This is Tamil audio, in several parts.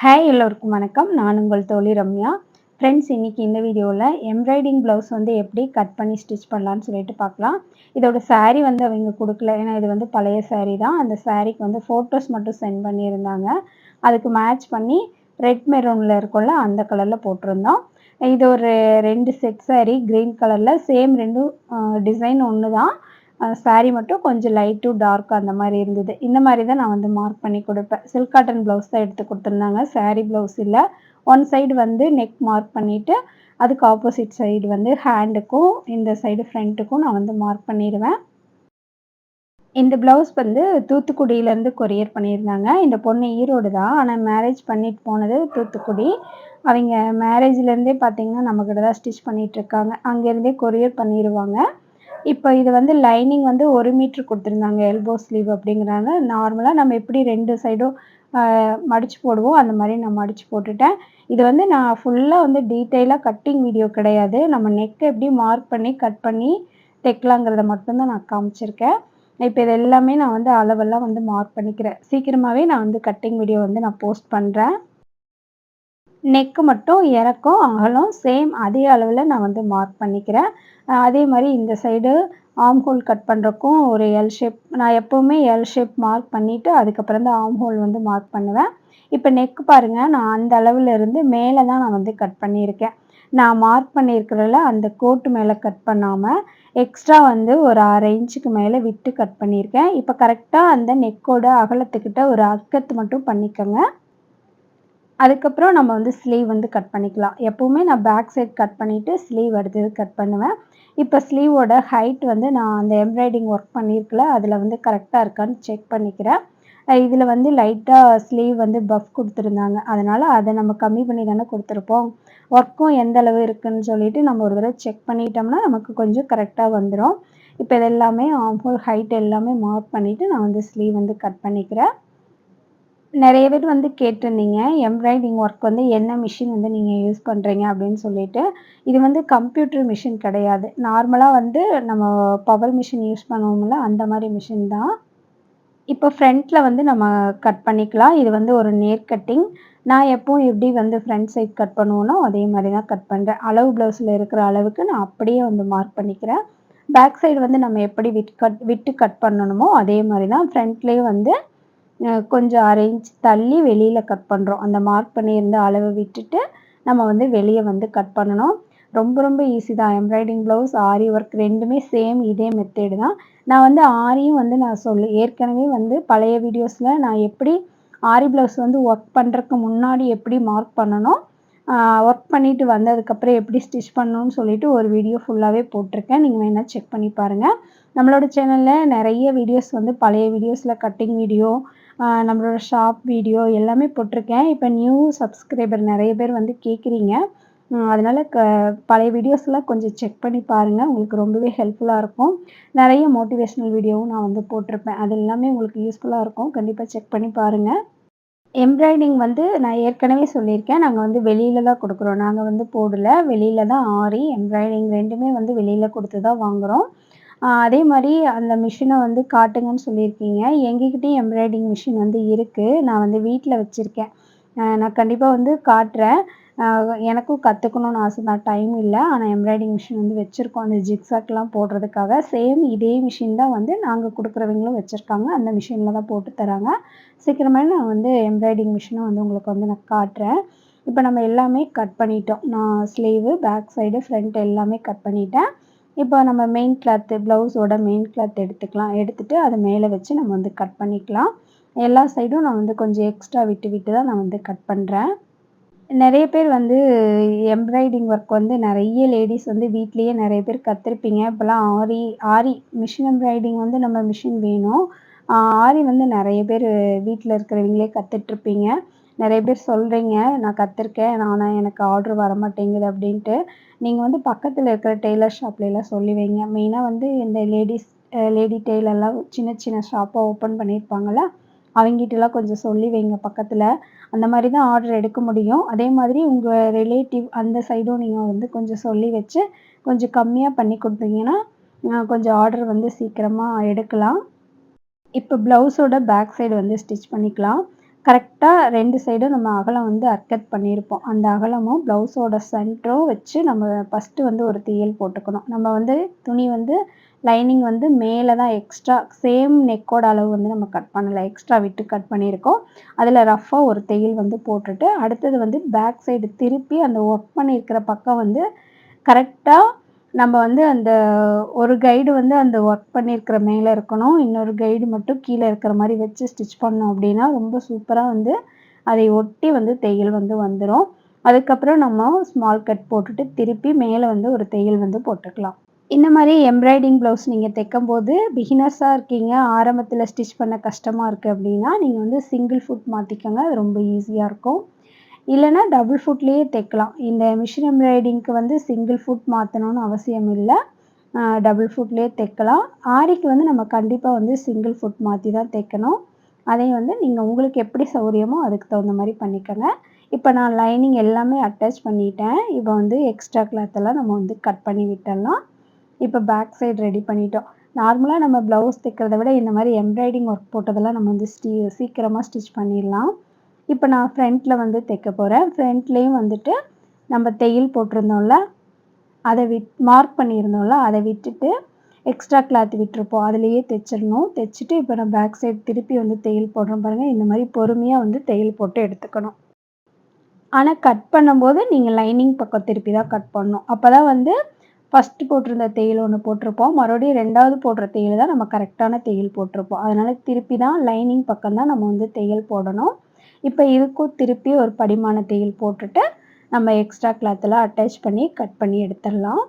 ஹாய் எல்லோருக்கும் வணக்கம். நான் உங்கள் தோழி ரம்யா. ஃப்ரெண்ட்ஸ், இன்னைக்கு இந்த வீடியோவில் எம்ப்ராய்டிங் ப்ளவுஸ் வந்து எப்படி கட் பண்ணி ஸ்டிச் பண்ணலான்னு சொல்லிட்டு பார்க்கலாம். இதோட saree வந்து அவங்க கொடுக்கல. ஏன்னா இது வந்து பழைய saree தான். அந்த சாரீக்கு வந்து ஃபோட்டோஸ் மட்டும் சென்ட் பண்ணியிருந்தாங்க. அதுக்கு மேட்ச் பண்ணி ரெட் மெரூனில் இருக்கும்ல அந்த கலரில் போட்டிருந்தோம். இது ஒரு 2 செட் saree க்ரீன் கலரில் சேம் ரெண்டும் டிசைன் ஒன்று தான். saree மட்டும் கொஞ்சம் லைட் டு டார்க் அந்த மாதிரி இருந்தது. இந்த மாதிரி தான் நான் வந்து மார்க் பண்ணி கொடுப்பேன். சில்க் காட்டன் ப்ளவுஸ் தான் எடுத்து கொடுத்துருந்தாங்க, saree ப்ளவுஸ் இல்லை. ஒன் சைடு வந்து நெக் மார்க் பண்ணிவிட்டு அதுக்கு ஆப்போசிட் சைடு வந்து ஹேண்டுக்கும் இந்த சைடு ஃப்ரண்ட்டுக்கும் நான் வந்து மார்க் பண்ணிடுவேன். இந்த ப்ளவுஸ் வந்து தூத்துக்குடியிலேருந்து கொரியர் பண்ணியிருந்தாங்க. இந்த பொண்ணு ஈரோடு தான், ஆனால் மேரேஜ் பண்ணிட்டு போனது தூத்துக்குடி. அவங்க மேரேஜ்லேருந்தே பார்த்தீங்கன்னா நம்மக்கிட்ட தான் ஸ்டிச் பண்ணிகிட்ருக்காங்க. அங்கேருந்தே கொரியர் பண்ணிடுவாங்க. இப்போ இது வந்து லைனிங் வந்து 1 மீட்டர் கொடுத்துருந்தாங்க. எல்போ ஸ்லீவ் அப்படிங்கிறாங்க. நார்மலாக நம்ம எப்படி 2 சைடும் மடித்து போடுவோம் அந்த மாதிரி நான் மடித்து போட்டுட்டேன். இது வந்து நான் ஃபுல்லாக வந்து டீட்டெயிலாக கட்டிங் வீடியோ கிடையாது. நம்ம நெக்கை எப்படி மார்க் பண்ணி கட் பண்ணி தைக்கலாங்கிறத மட்டும்தான் நான் காமிச்சிருக்கேன். இப்போ இது எல்லாமே நான் வந்து அளவெல்லாம் வந்து மார்க் பண்ணிக்கிறேன். சீக்கிரமாகவே நான் வந்து கட்டிங் வீடியோ வந்து நான் போஸ்ட் பண்ணுறேன். நெக்கு மட்டும் இறக்கம் அகலம் சேம் அதே அளவில் நான் வந்து மார்க் பண்ணிக்கிறேன். அதே மாதிரி இந்த சைடு ஆர்ம் ஹோல் கட் பண்ணுறக்கும் ஒரு எல் ஷேப், நான் எப்போவுமே எல் ஷேப் மார்க் பண்ணிவிட்டு அதுக்கப்புறம் தான் ஆர்ம் ஹோல் வந்து மார்க் பண்ணுவேன். இப்போ நெக்கு பாருங்கள், நான் அந்த அளவில் இருந்து மேலே தான் நான் வந்து கட் பண்ணியிருக்கேன். நான் மார்க் பண்ணியிருக்கிறதுல அந்த கோட்டு மேலே கட் பண்ணாமல் எக்ஸ்ட்ரா வந்து ஒரு 1/2 இன்ச்சுக்கு மேலே விட்டு கட் பண்ணியிருக்கேன். இப்போ கரெக்டாக அந்த நெக்கோட அகலத்துக்கிட்ட ஒரு அக்கத்து மட்டும் பண்ணிக்கோங்க. அதுக்கப்புறம் நம்ம வந்து ஸ்லீவ் வந்து கட் பண்ணிக்கலாம். எப்போவுமே நான் பேக் சைட் கட் பண்ணிவிட்டு ஸ்லீவ் அடுத்தது கட் பண்ணுவேன். இப்போ ஸ்லீவோட ஹைட் வந்து நான் அந்த எம்ப்ராய்டிங் ஒர்க் பண்ணியிருக்கல அதில் வந்து கரெக்டாக இருக்கான்னு செக் பண்ணிக்கிறேன். இதில் வந்து லைட்டாக ஸ்லீவ் வந்து பஃப் கொடுத்துருந்தாங்க. அதனால் அதை நம்ம கம்மி பண்ணி தானே கொடுத்துருப்போம். ஒர்க்கும் எந்த அளவு இருக்குதுன்னு சொல்லிவிட்டு நம்ம ஒரு தடவை செக் பண்ணிட்டோம்னா நமக்கு கொஞ்சம் கரெக்டாக வந்துடும். இப்போ இது எல்லாமே ஆர்ம் ஹோல் ஹைட் எல்லாமே மார்க் பண்ணிவிட்டு நான் வந்து ஸ்லீவ் வந்து கட் பண்ணிக்கிறேன். நிறைய பேர் வந்து கேட்டிருந்தீங்க, எம்ப்ராய்டிங் ஒர்க் வந்து என்ன மிஷின் வந்து நீங்கள் யூஸ் பண்ணுறீங்க அப்படின்னு சொல்லிட்டு. இது வந்து கம்ப்யூட்டர் மிஷின் கிடையாது. நார்மலாக வந்து நம்ம பவர் மிஷின் யூஸ் பண்ணுவோம்ல அந்த மாதிரி மிஷின் தான். இப்போ ஃப்ரண்ட்டில் வந்து நம்ம கட் பண்ணிக்கலாம். இது வந்து ஒரு நேர் கட்டிங். நான் எப்பவும் எப்படி வந்து ஃப்ரண்ட் சைட் கட் பண்ணுவேனோ அதே மாதிரி தான் கட் பண்ணுறேன். அளவு ப்ளவுஸில் இருக்கிற அளவுக்கு நான் அப்படியே வந்து மார்க் பண்ணிக்கிறேன். பேக் சைடு வந்து நம்ம எப்படி விட்டு கட் பண்ணணுமோ அதே மாதிரி தான் ஃப்ரண்ட்லேயே வந்து கொஞ்சம் 1/2 இன்ச் தள்ளி வெளியில் கட் பண்ணுறோம். அந்த மார்க் பண்ணியிருந்த அளவை விட்டுட்டு நம்ம வந்து வெளியே வந்து கட் பண்ணணும். ரொம்ப ரொம்ப ஈஸி தான். எம்ப்ராய்டிங் ப்ளவுஸ், ஆரி ஒர்க் ரெண்டுமே சேம் இதே மெத்தேடு தான். நான் வந்து ஆரியும் வந்து நான் ஏற்கனவே வந்து பழைய வீடியோஸில் நான் எப்படி ஆரி ப்ளவுஸ் வந்து ஒர்க் பண்ணுறதுக்கு முன்னாடி எப்படி மார்க் பண்ணணும், ஒர்க் பண்ணிவிட்டு வந்ததுக்கப்புறம் எப்படி ஸ்டிச் பண்ணணும்னு சொல்லிட்டு ஒரு வீடியோ ஃபுல்லாகவே போட்டிருக்கேன். நீங்கள் வேணால் செக் பண்ணி பாருங்கள். நம்மளோட சேனலில் நிறைய வீடியோஸ் வந்து பழைய வீடியோஸில் கட்டிங் வீடியோ, நம்மளோட ஷாப் வீடியோ எல்லாமே போட்டிருக்கேன். இப்போ நியூ சப்ஸ்கிரைபர் நிறைய பேர் வந்து கேட்குறீங்க. அதனால் பழைய வீடியோஸ்லாம் கொஞ்சம் செக் பண்ணி பாருங்கள். உங்களுக்கு ரொம்பவே ஹெல்ப்ஃபுல்லாக இருக்கும். நிறைய மோட்டிவேஷ்னல் வீடியோவும் நான் வந்து போட்டிருப்பேன். அது எல்லாமே உங்களுக்கு யூஸ்ஃபுல்லாக இருக்கும். கண்டிப்பாக செக் பண்ணி பாருங்கள். எம்ப்ராய்டிங் வந்து நான் ஏற்கனவே சொல்லியிருக்கேன். நாங்கள் வந்து வெளியில தான் கொடுக்குறோம். நாங்கள் வந்து போடல. வெளியில தான் ஆரி, எம்ப்ராய்டிங் ரெண்டுமே வந்து வெளியில் கொடுத்து தான் வாங்குகிறோம். அதே மாதிரி அந்த மிஷினை வந்து காட்டுங்கன்னு சொல்லியிருக்கீங்க. எங்ககிட்டயும் எம்ப்ராய்டிங் மிஷின் வந்து இருக்குது. நான் வந்து வீட்டில் வச்சுருக்கேன். நான் கண்டிப்பாக வந்து காட்டுறேன். எனக்கும் கற்றுக்கணுன்னு ஆசை தான், டைம் இல்லை. ஆனால் எம்ப்ராய்டிங் மிஷின் வந்து வச்சுருக்கோம். அந்த ஜிக்ஸாக்லாம் போடுறதுக்காக. சேம் இதே மிஷின் தான் வந்து நாங்கள் கொடுக்குறவங்களும் வச்சுருக்காங்க. அந்த மிஷினில் தான் போட்டு தராங்க. சீக்கிரமாகவே நான் வந்து எம்ப்ராய்டிங் மிஷினை வந்து உங்களுக்கு வந்து நான் காட்டுறேன். இப்போ நம்ம எல்லாமே கட் பண்ணிட்டோம். நான் ஸ்லீவு, பேக் சைடு, ஃப்ரண்ட் எல்லாமே கட் பண்ணிட்டேன். இப்போ நம்ம மெயின் கிளாத்து, ப்ளவுஸோட மெயின் கிளாத் எடுத்துக்கலாம். எடுத்துகிட்டு அதை மேலே வச்சு நம்ம வந்து கட் பண்ணிக்கலாம். எல்லா சைடும் நான் வந்து கொஞ்சம் எக்ஸ்ட்ரா விட்டு விட்டு தான் நான் வந்து கட் பண்ணுறேன். நிறைய பேர் வந்து எம்ப்ராய்டிங் ஒர்க் வந்து நிறைய லேடீஸ் வந்து வீட்லேயே நிறைய பேர் கற்றுருப்பீங்க. இப்போலாம் ஆரி ஆரி மிஷின் எம்ப்ராய்டிங் வந்து நம்ம மிஷின் வேணும். ஆரி வந்து நிறைய பேர் வீட்டில் இருக்கிறவங்களே கற்றுட்ருப்பீங்க. நிறைய பேர் சொல்கிறீங்க, நான் கற்றுருக்கேன், ஆனால் எனக்கு ஆர்டர் வரமாட்டேங்குது அப்படின்ட்டு. நீங்கள் வந்து பக்கத்தில் இருக்கிற டெய்லர் ஷாப்லலாம் சொல்லி வைங்க. மெயினாக வந்து இந்த லேடி டெய்லர்லாம் சின்ன சின்ன ஷாப்பாக ஓப்பன் பண்ணியிருப்பாங்கள்ல, அவங்ககிட்டலாம் கொஞ்சம் சொல்லி வைங்க பக்கத்தில். அந்த மாதிரி தான் ஆர்டர் எடுக்க முடியும். அதே மாதிரி உங்கள் ரிலேட்டிவ் அந்த சைடும் நீங்கள் வந்து கொஞ்சம் சொல்லி வச்சு கொஞ்சம் கம்மியாக பண்ணி கொடுத்தீங்கன்னா கொஞ்சம் ஆர்டர் வந்து சீக்கிரமாக எடுக்கலாம். இப்போ ப்ளவுஸோட பேக் சைடு வந்து ஸ்டிச் பண்ணிக்கலாம். கரெக்டாக 2 சைடும் நம்ம அகலம் வந்து அர்க்கட் பண்ணியிருப்போம். அந்த அகலமும் ப்ளவுஸோட சென்டரும் வச்சு நம்ம ஃபஸ்ட்டு வந்து ஒரு தையல் போட்டுக்கணும். நம்ம வந்து துணி வந்து லைனிங் வந்து மேலே தான் எக்ஸ்ட்ரா சேம் நெக்கோட அளவு வந்து நம்ம கட் பண்ணலை, எக்ஸ்ட்ரா விட்டு கட் பண்ணியிருக்கோம். அதில் ரஃப்பாக ஒரு தையல் வந்து போட்டுட்டு அடுத்தது வந்து பேக் சைடு திருப்பி அந்த ஒர்க் பண்ணியிருக்கிற பக்கம் வந்து கரெக்டாக நம்ம வந்து அந்த ஒரு கைடு வந்து அந்த ஒர்க் பண்ணியிருக்கிற மேலே இருக்கணும், இன்னொரு கைடு மட்டும் கீழே இருக்கிற மாதிரி வச்சு ஸ்டிச் பண்ணோம் அப்படின்னா ரொம்ப சூப்பராக வந்து அதை ஒட்டி வந்து தையல் வந்து வந்துடும். அதுக்கப்புறம் நம்ம ஸ்மால் கட் போட்டுட்டு திருப்பி மேலே வந்து ஒரு தையல் வந்து போட்டுக்கலாம். இந்த மாதிரி எம்ப்ராய்டிங் ப்ளவுஸ் நீங்கள் தைக்கும்போது பிகினர்ஸாக இருக்கீங்க, ஆரம்பத்தில் ஸ்டிச் பண்ண கஷ்டமாக இருக்குது அப்படின்னா நீங்கள் வந்து சிங்கிள் ஃபுட் மாற்றிக்கோங்க, அது ரொம்ப ஈஸியாக இருக்கும். இல்லைனா டபுள் ஃபுட்லேயே தைக்கலாம். இந்த மிஷின் எம்ப்ராய்டிங்க்கு வந்து சிங்கிள் ஃபுட் மாற்றணும்னு அவசியம் இல்லை, டபுள் ஃபுட்லேயே தைக்கலாம். ஆரிக்கு வந்து நம்ம கண்டிப்பாக வந்து சிங்கிள் ஃபுட் மாற்றி தான் தைக்கணும். அதையும் வந்து நீங்கள் உங்களுக்கு எப்படி சௌகரியமோ அதுக்கு தகுந்த மாதிரி பண்ணிக்கோங்க. இப்போ நான் லைனிங் எல்லாமே அட்டாச் பண்ணிட்டேன். இப்போ வந்து எக்ஸ்ட்ரா கிளாத்தெல்லாம் நம்ம வந்து கட் பண்ணி விட்டுடலாம். இப்போ பேக் சைடு ரெடி பண்ணிட்டோம். நார்மலாக நம்ம ப்ளவுஸ் தைக்கிறத விட இந்த மாதிரி எம்ப்ராய்டிங் ஒர்க் போட்டதெல்லாம் நம்ம வந்து சீக்கிரமாக ஸ்டிச் பண்ணிடலாம். இப்போ நான் ஃப்ரண்ட்டில் வந்து தைக்க போகிறேன். ஃப்ரண்ட்லேயும் வந்துட்டு நம்ம தையல் போட்டிருந்தோம்ல, அதை மார்க் பண்ணியிருந்தோம்ல, அதை விட்டுட்டு எக்ஸ்ட்ரா கிளாத் விட்டுருப்போம், அதுலேயே தைச்சிடணும். தைச்சிட்டு இப்போ நான் பேக் சைடு திருப்பி வந்து தையல் போடுறேன் பாருங்கள். இந்த மாதிரி பொறுமையாக வந்து தையல் போட்டு எடுத்துக்கணும். ஆனால் கட் பண்ணும்போது நீங்கள் லைனிங் பக்கம் திருப்பி தான் கட் பண்ணணும். அப்போ தான் வந்து ஃபஸ்ட்டு போட்டிருந்த தையல் ஒன்று போட்டிருப்போம், மறுபடியும் 2வது போடுற தையல் தான் நம்ம கரெக்டான தையல் போட்டிருப்போம். அதனால் திருப்பி தான் லைனிங் பக்கம் தான் நம்ம வந்து தையல் போடணும். இப்போ இதுக்கும் திருப்பி ஒரு படிமான தையல் போட்டுட்டு நம்ம எக்ஸ்ட்ரா கிளாத்தெல்லாம் அட்டாச் பண்ணி கட் பண்ணி எடுத்துடலாம்.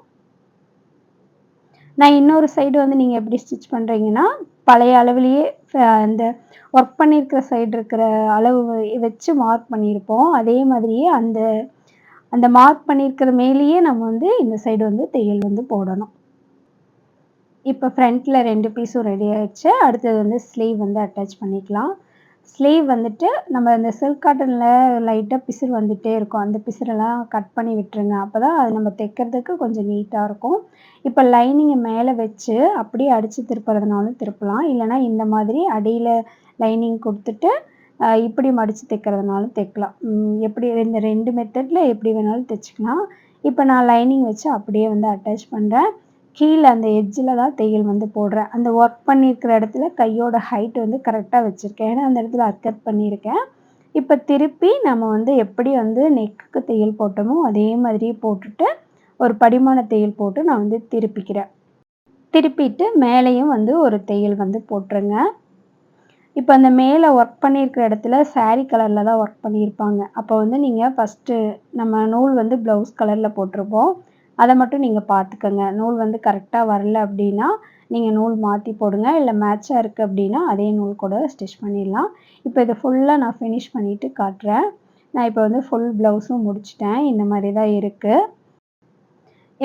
நான் இன்னொரு சைடு வந்து நீங்கள் எப்படி ஸ்டிச் பண்ணுறீங்கன்னா, பழைய அளவுலேயே அந்த ஒர்க் பண்ணியிருக்கிற சைடு இருக்கிற அளவு வச்சு மார்க் பண்ணியிருப்போம். அதே மாதிரியே அந்த அந்த மார்க் பண்ணியிருக்கிற மேலேயே நம்ம வந்து இந்த சைடு வந்து தையல் வந்து போடணும். இப்போ ஃப்ரண்ட்டில் 2 பீஸும் ரெடி ஆகிடுச்சு. அடுத்தது வந்து ஸ்லீவ் வந்து அட்டாச் பண்ணிக்கலாம். ஸ்லீவ் வந்துட்டு நம்ம இந்த சில்க் காட்டனில் லைட்டாக பிசுறு வந்துகிட்டே இருக்கும், அந்த பிசுறெல்லாம் கட் பண்ணி விட்டுருங்க. அப்போ தான் அது நம்ம தைக்கிறதுக்கு கொஞ்சம் நீட்டாக இருக்கும். இப்போ லைனிங்கை மேலே வச்சு அப்படியே அடித்து திருப்புறதுனாலும் திருப்பலாம், இல்லைனா இந்த மாதிரி அடியில் லைனிங் கொடுத்துட்டு இப்படி மடித்து தைக்கிறதுனாலும் தைக்கலாம். எப்படி இந்த 2 மெத்தடில் எப்படி வேணாலும் தைச்சிக்கலாம். இப்போ நான் லைனிங் வச்சு அப்படியே வந்து அட்டாச் பண்ணுறேன். கீழே அந்த எட்ஜில் தான் தையல் வந்து போடுறேன். அந்த ஒர்க் பண்ணியிருக்கிற இடத்துல கையோட ஹைட் வந்து கரெக்டாக வச்சுருக்கேன், ஏன்னா அந்த இடத்துல அர்க்கட் பண்ணியிருக்கேன். இப்போ திருப்பி நம்ம வந்து எப்படி வந்து நெக்குக்கு தையல் போட்டோமோ அதே மாதிரியே போட்டுட்டு ஒரு படிமான தையல் போட்டு நான் வந்து திருப்பிக்கிறேன். திருப்பிட்டு மேலேயும் வந்து ஒரு தையல் வந்து போட்டுருங்க. இப்போ அந்த மேலே ஒர்க் பண்ணியிருக்கிற இடத்துல சாரீ கலரில் தான் ஒர்க் பண்ணியிருப்பாங்க. அப்போ வந்து நீங்கள் ஃபஸ்ட்டு நம்ம நூல் வந்து ப்ளவுஸ் கலரில் போட்டிருப்போம், அதை மட்டும் நீங்கள் பார்த்துக்கோங்க. நூல் வந்து கரெக்டாக வரல அப்படின்னா நீங்கள் நூல் மாற்றி போடுங்க, இல்லை மேட்சாக இருக்குது அப்படின்னா அதே நூல் கூட ஸ்டிச் பண்ணிடலாம். இப்போ இதை ஃபுல்லாக நான் ஃபினிஷ் பண்ணிவிட்டு காட்டுறேன். நான் இப்போ வந்து ஃபுல் ப்ளவுஸும் முடிச்சிட்டேன். இந்த மாதிரி தான் இருக்குது.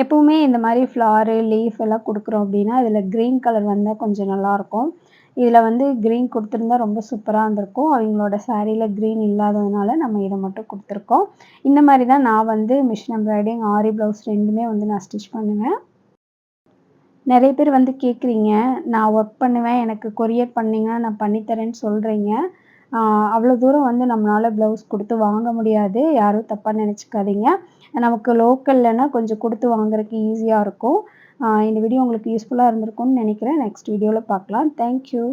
எப்போவுமே இந்த மாதிரி ஃப்ளாரு லீஃப் எல்லாம் கொடுக்குறோம் அப்படின்னா இதில் க்ரீன் கலர் வந்தால் கொஞ்சம் நல்லாயிருக்கும். இதில் வந்து க்ரீன் கொடுத்துருந்தா ரொம்ப சூப்பராக இருந்திருக்கும். அவங்களோட சாரியில் க்ரீன் இல்லாததுனால நம்ம இதை மட்டும் கொடுத்துருக்கோம். இந்த மாதிரி தான் நான் வந்து மிஷின் எம்ப்ராய்டிங் ஆரி ப்ளவுஸ் 2மே வந்து நான் ஸ்டிச் பண்ணுவேன். நிறைய பேர் வந்து கேட்குறீங்க, நான் ஒர்க் பண்ணுவேன், எனக்கு கொரியர் பண்ணிங்கன்னா நான் பண்ணித்தரேன்னு சொல்கிறீங்க. அவ்வளோ தூரம் வந்து நம்மளால் ப்ளவுஸ் கொடுத்து வாங்க முடியாது, யாரும் தப்பாக நினச்சிக்காதீங்க. நமக்கு லோக்கல்லனா கொஞ்சம் கொடுத்து வாங்குறதுக்கு ஈஸியாக இருக்கும். இந்த வீடியோ உங்களுக்கு யூஸ்ஃபுல்லாக இருந்திருக்கும்னு நினைக்கிறேன். நெக்ஸ்ட் வீடியோவில் பார்க்கலாம். தேங்க்யூ.